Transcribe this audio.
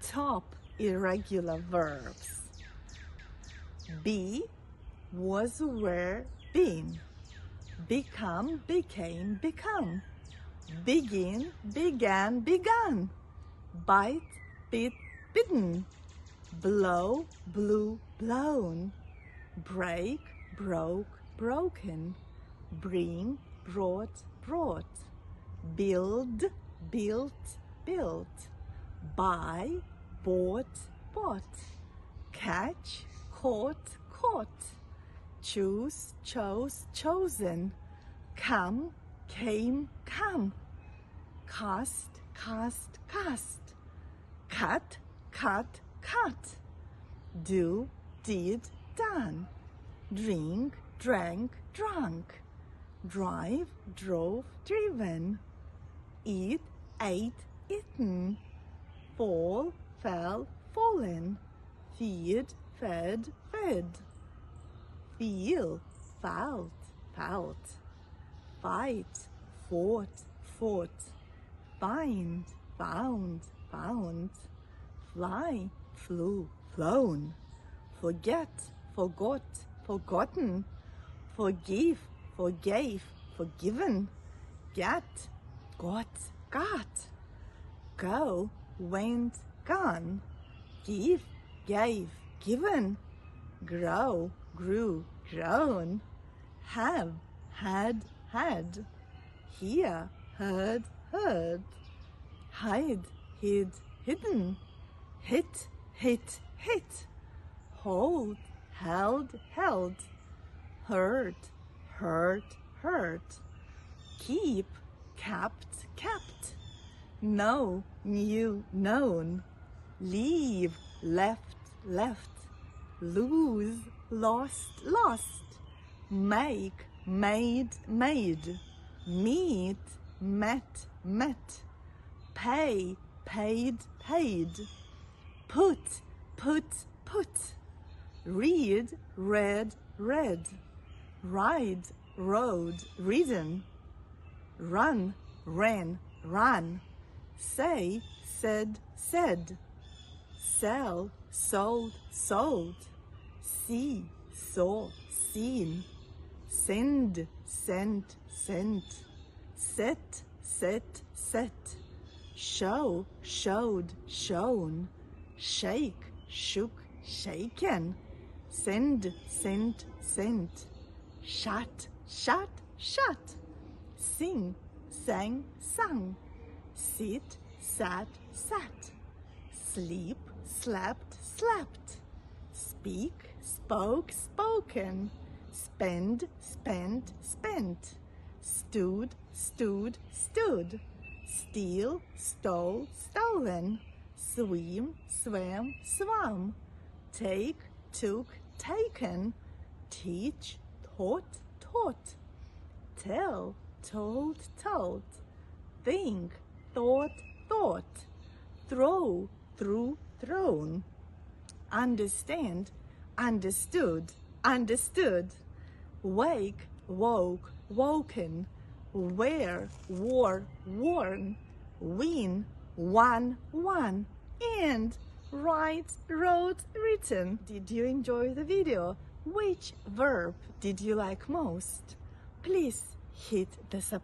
top irregular verbs. Be, was, were, been. Become, became, become. Begin, began, begun. Bite, bit, bitten. Blow, blew, blown. Break, broke, broken. Bring, brought, brought. Build, built, built. Buy, bought, bought. Catch, caught, caught. Choose, chose, chosen. Come, came, come. Cast, cast, cast. Cut, cut, cut. Do, did, done. Drink, drank, drunk. Drive, drove, driven. Eat, ate, eaten. Fall, fell, fallen. Feed, fed, fed. Feel, felt, felt. Fight, fought, fought. Find, found, found. Fly, flew, flown. Forget, forgot, forgotten. Forgive, forgave, forgiven. Get, got, got. Go, went, gone. Give, gave, given. Grow, grew, grown. Have, had, had. Hear, heard, heard. Hide, hid, hidden. Hit, hit, hit. Hold, held, held. Hurt, hurt, hurt. Keep, kept, kept. Know, knew, known. Leave, left, left. Lose, lost, lost. Make, made, made. Meet, met, met. Pay, paid, paid. Put, put, put. Read, read, read. Ride, rode, ridden. Run, ran, run. Say, said, said. Sell, sold, sold. See, saw, seen. Send, sent, sent. Set, set, set. Show, showed, shown. Shake, shook, shaken. Send, sent, sent. Shut, shut, shut. Sing, sang, sung. Sit, sat, sat. Sleep, slept, slept. Speak, spoke, spoken. Spend, spent, spent. Stood, stood, stood. Steal, stole, stolen. Swim, swam, swam. Take, took, taken. Teach, taught, taught. Tell, told, told. Think, thought, thought. Throw, threw, thrown. Understand, understood, understood. Wake, woke, woken. Wear, wore, worn. Win, won, won. And write, wrote, written. Did you enjoy the video? Which verb did you like most? Please hit the subscribe